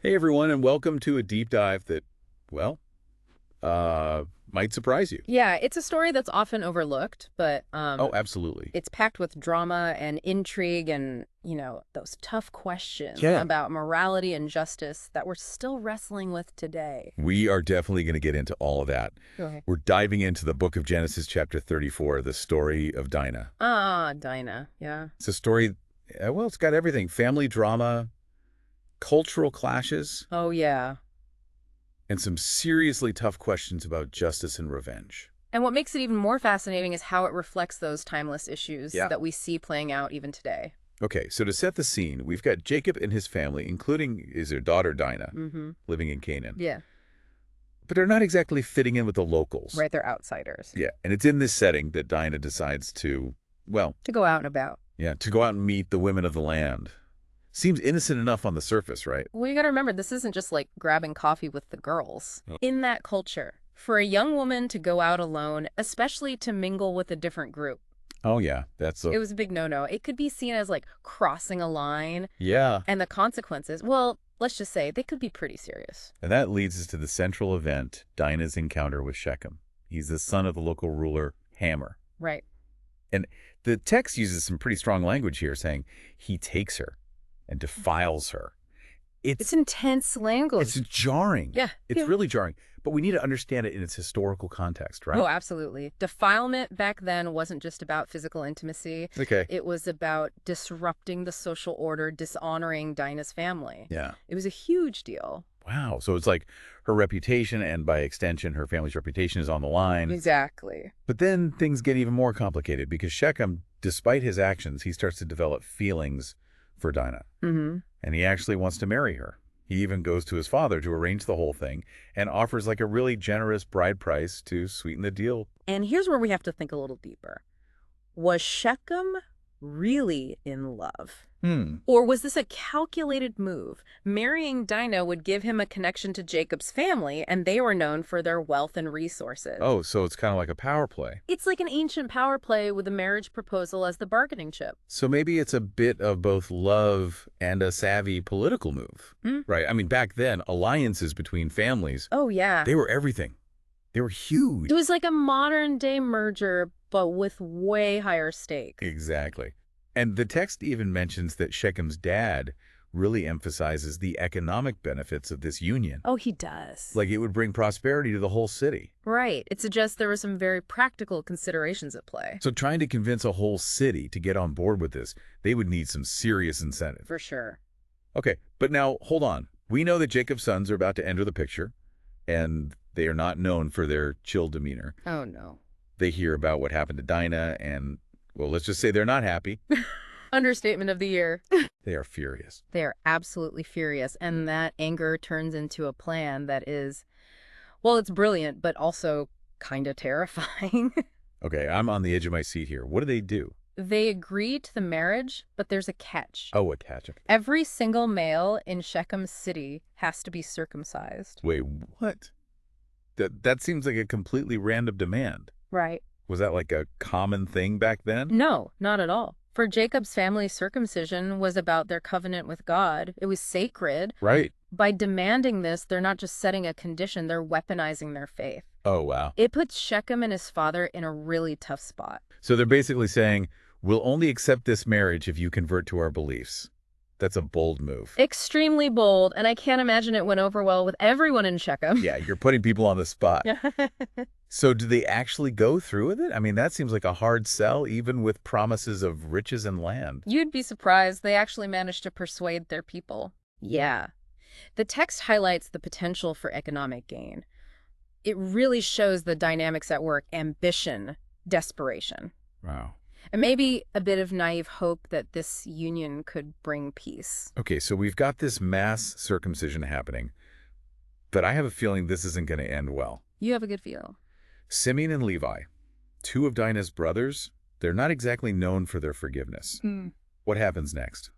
Hey everyone, and welcome to a deep dive that, well, might surprise you. Yeah, it's a story that's often overlooked, but Oh, absolutely. it's packed with drama and intrigue and, those tough questions Yeah. about morality and justice that we're still wrestling with today. We are definitely going to get into all of that. Okay. We're diving into the book of Genesis, chapter 34, the story of Dinah. Ah, Dinah. Yeah. It's a story, well, it's got everything: family drama, cultural clashes, Oh, yeah. and some seriously tough questions about justice and revenge. And what makes it even more fascinating is how it reflects those timeless issues Yeah. that we see playing out even today. Okay, so to set the scene, we've got Jacob and his family, including their daughter Dinah, Mm-hmm. living in Canaan. Yeah. But they're not exactly fitting in with the locals. Right, they're outsiders. Yeah, and it's in this setting that Dinah decides to, well, To go out and about. yeah, to go out and meet the women of the land. Seems innocent enough on the surface, right? Well, you got to remember, this isn't just like grabbing coffee with the girls. Oh. In that culture, for a young woman to go out alone, especially to mingle with a different group, Oh, yeah, that's it a, was a big no-no. It could be seen as like crossing a line, yeah. and the consequences, well, let's just say they could be pretty serious. And that leads us to the central event, Dinah's encounter with Shechem. He's the son of the local ruler, Hammer. Right. And the text uses some pretty strong language here, saying he takes her and defiles her. It's intense language. It's jarring. Yeah. It's Yeah. really jarring. But we need to understand it in its historical context, right? Oh, absolutely. Defilement back then wasn't just about physical intimacy. Okay. It was about disrupting the social order, dishonoring Dinah's family. Yeah. It was a huge deal. Wow. So it's like her reputation and by extension, her family's reputation is on the line. Exactly. But then things get even more complicated because Shechem, despite his actions, he starts to develop feelings for Dinah. Mm-hmm. And he actually wants to marry her. He even goes to his father to arrange the whole thing and offers like a really generous bride price to sweeten the deal. And here's where we have to think a little deeper. Was Shechem really in love? Or was this a calculated move? Marrying Dinah would give him a connection to Jacob's family, and they were known for their wealth and resources. Oh, so it's kind of like a power play. It's like an ancient power play with a marriage proposal as the bargaining chip. So maybe it's a bit of both love and a savvy political move, right? I mean, back then, alliances between families, Oh, yeah. they were everything. They were huge. It was like a modern-day merger, but with way higher stakes. Exactly. And the text even mentions that Shechem's dad really emphasizes the economic benefits of this union. Oh, he does. Like it would bring prosperity to the whole city. Right. It suggests there were some very practical considerations at play. So trying to convince a whole city to get on board with this, they would need some serious incentive. For sure. Okay, but now hold on. We know that Jacob's sons are about to enter the picture, and they are not known for their chill demeanor. Oh, no. They hear about what happened to Dinah, and, well, let's just say they're not happy. Understatement of the year. They are furious. They are absolutely furious, and that anger turns into a plan that is, well, it's brilliant, but also kind of terrifying. Okay, I'm on the edge of my seat here. What do? They agree to the marriage, but there's a catch. Oh, attach it. Every single male in Shechem City has to be circumcised. Wait, what? That seems like a completely random demand. Right. Was that like a common thing back then? No, not at all. For Jacob's family, circumcision was about their covenant with God. It was sacred. Right. By demanding this, they're not just setting a condition, they're weaponizing their faith. Oh, wow. It puts Shechem and his father in a really tough spot. So they're basically saying, we'll only accept this marriage if you convert to our beliefs. That's a bold move. Extremely bold, and I can't imagine it went over well with everyone in Shechem. Yeah, you're putting people on the spot. So do they actually go through with it? I mean, that seems like a hard sell, even with promises of riches and land. You'd be surprised they actually managed to persuade their people. Yeah. The text highlights the potential for economic gain. It really shows the dynamics at work: ambition, desperation, Wow. and maybe a bit of naive hope that this union could bring peace. Okay, so we've got this mass circumcision happening, but I have a feeling this isn't going to end well. You have a good feel. Simeon and Levi, two of Dinah's brothers, they're not exactly known for their forgiveness. What happens next?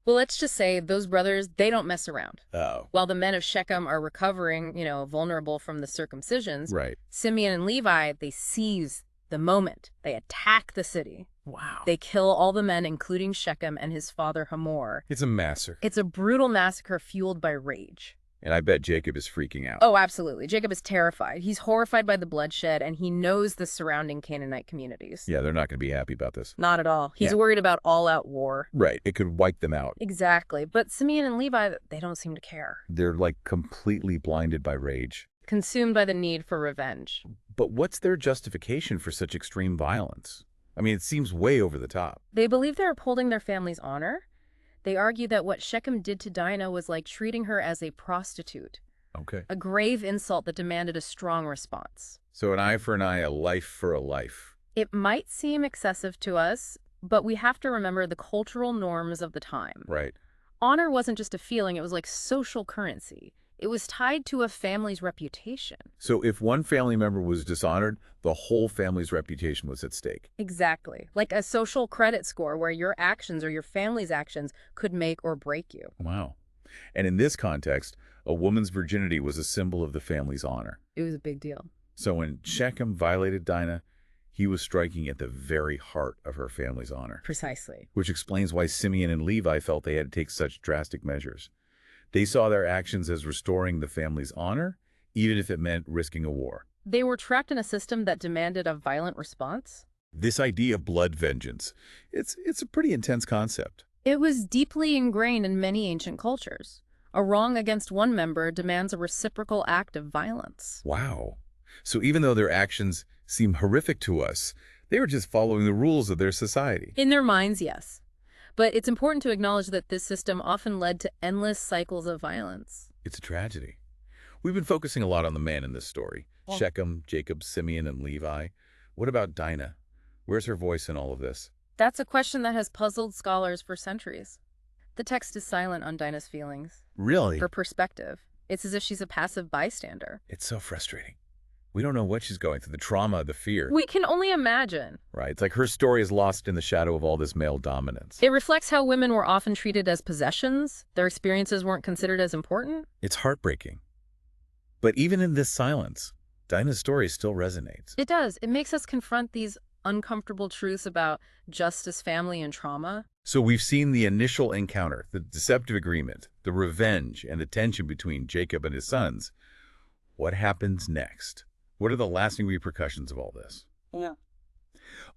Well, let's just say those brothers, they don't mess around. Oh. While the men of Shechem are recovering, vulnerable from the circumcisions, Right. Simeon and Levi, they seize The moment they attack the city, Wow. they kill all the men, including Shechem and his father Hamor. It's a massacre. It's a brutal massacre fueled by rage. And I bet Jacob is freaking out. Oh, absolutely. Jacob is terrified. He's horrified by the bloodshed, and he knows the surrounding Canaanite communities. Yeah, they're not going to be happy about this. Not at all. He's worried about all-out war. Right. It could wipe them out. Exactly. But Simeon and Levi, they don't seem to care. They're like completely blinded by rage. Consumed by the need for revenge. But what's their justification for such extreme violence? I mean, it seems way over the top. They believe they're upholding their family's honor. They argue that what Shechem did to Dinah was like treating her as a prostitute. Okay. A grave insult that demanded a strong response. So an eye for an eye, a life for a life. It might seem excessive to us, but we have to remember the cultural norms of the time. Right. Honor wasn't just a feeling, it was like social currency. It was tied to a family's reputation. So if one family member was dishonored, the whole family's reputation was at stake. Exactly. Like a social credit score where your actions or your family's actions could make or break you. Wow. And in this context, a woman's virginity was a symbol of the family's honor. It was a big deal. So when Shechem violated Dinah, he was striking at the very heart of her family's honor. Precisely. Which explains why Simeon and Levi felt they had to take such drastic measures. They saw their actions as restoring the family's honor, even if it meant risking a war. They were trapped in a system that demanded a violent response. This idea of blood vengeance, it's a pretty intense concept. It was deeply ingrained in many ancient cultures. A wrong against one member demands a reciprocal act of violence. Wow. So even though their actions seem horrific to us, they were just following the rules of their society. In their minds, yes. But it's important to acknowledge that this system often led to endless cycles of violence. It's a tragedy. We've been focusing a lot on the men in this story. Yeah. Shechem, Jacob, Simeon, and Levi. What about Dinah? Where's her voice in all of this? That's a question that has puzzled scholars for centuries. The text is silent on Dinah's feelings. Really? Her perspective. It's as if she's a passive bystander. It's so frustrating. We don't know what she's going through, the trauma, the fear. We can only imagine. Right. It's like her story is lost in the shadow of all this male dominance. It reflects how women were often treated as possessions. Their experiences weren't considered as important. It's heartbreaking. But even in this silence, Dinah's story still resonates. It does. It makes us confront these uncomfortable truths about justice, family, and trauma. So we've seen the initial encounter, the deceptive agreement, the revenge, and the tension between Jacob and his sons. What happens next? What are the lasting repercussions of all this? Yeah.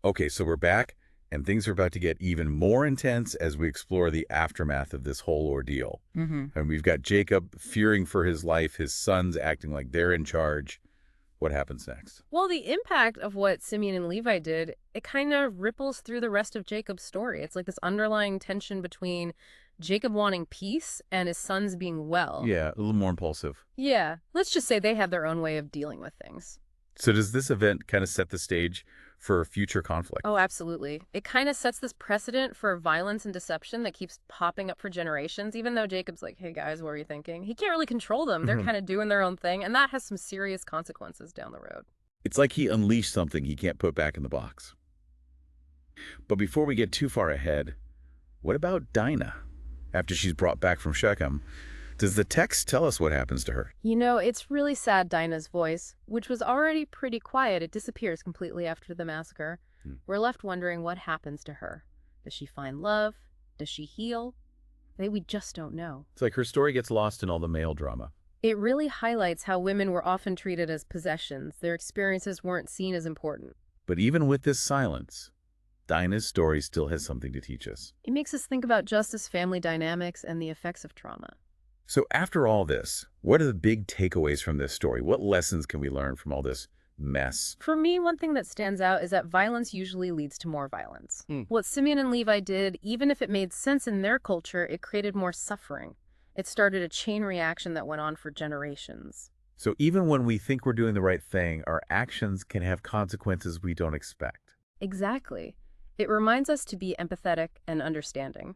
Okay, so we're back, and things are about to get even more intense as we explore the aftermath of this whole ordeal. And we've got Jacob fearing for his life, his sons acting like they're in charge. What happens next? Well, the impact of what Simeon and Levi did, it kind of ripples through the rest of Jacob's story. It's like this underlying tension between Jacob wanting peace and his sons being well. Yeah, a little more impulsive. Yeah, let's just say they have their own way of dealing with things. So does this event kind of set the stage for future conflict? Oh, absolutely. It kind of sets this precedent for violence and deception that keeps popping up for generations, even though Jacob's like, hey guys, what are you thinking? He can't really control them. They're kind of doing their own thing, and that has some serious consequences down the road. It's like he unleashed something he can't put back in the box. But before we get too far ahead, what about Dinah? After she's brought back from Shechem, does the text tell us what happens to her? You know, it's really sad Dinah's voice, which was already pretty quiet, it disappears completely after the massacre. We're left wondering what happens to her. Does she find love? Does she heal? We just don't know. It's like her story gets lost in all the male drama. It really highlights how women were often treated as possessions. Their experiences weren't seen as important. But even with this silence, Dinah's story still has something to teach us. It makes us think about justice, family dynamics, and the effects of trauma. So after all this, what are the big takeaways from this story? What lessons can we learn from all this mess? For me, one thing that stands out is that violence usually leads to more violence. What Simeon and Levi did, even if it made sense in their culture, it created more suffering. It started a chain reaction that went on for generations. So even when we think we're doing the right thing, our actions can have consequences we don't expect. Exactly. It reminds us to be empathetic and understanding.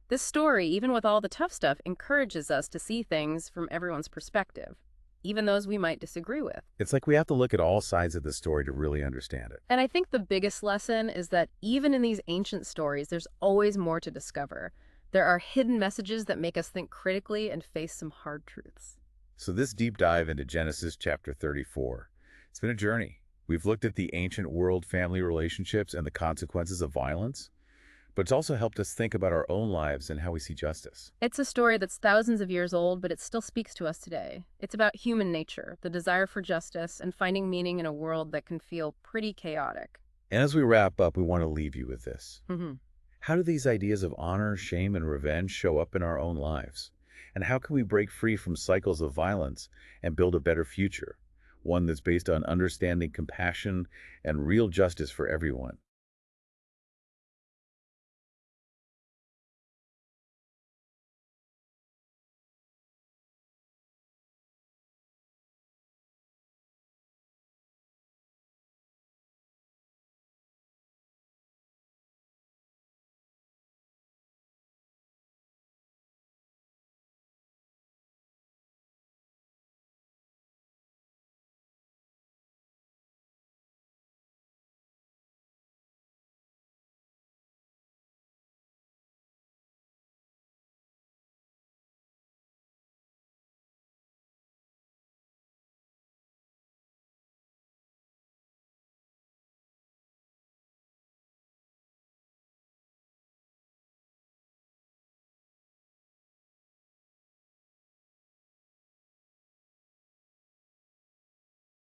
This story, even with all the tough stuff, encourages us to see things from everyone's perspective, even those we might disagree with. It's like we have to look at all sides of the story to really understand it. And I think the biggest lesson is that even in these ancient stories, there's always more to discover. There are hidden messages that make us think critically and face some hard truths. So this deep dive into Genesis chapter 34, it's been a journey. We've looked at the ancient world family relationships and the consequences of violence, but it's also helped us think about our own lives and how we see justice. It's a story that's thousands of years old, but it still speaks to us today. It's about human nature, the desire for justice, and finding meaning in a world that can feel pretty chaotic. And as we wrap up, we want to leave you with this. Hmm. How do these ideas of honor, shame, and revenge show up in our own lives? And how can we break free from cycles of violence and build a better future? One that's based on understanding, compassion, and real justice for everyone.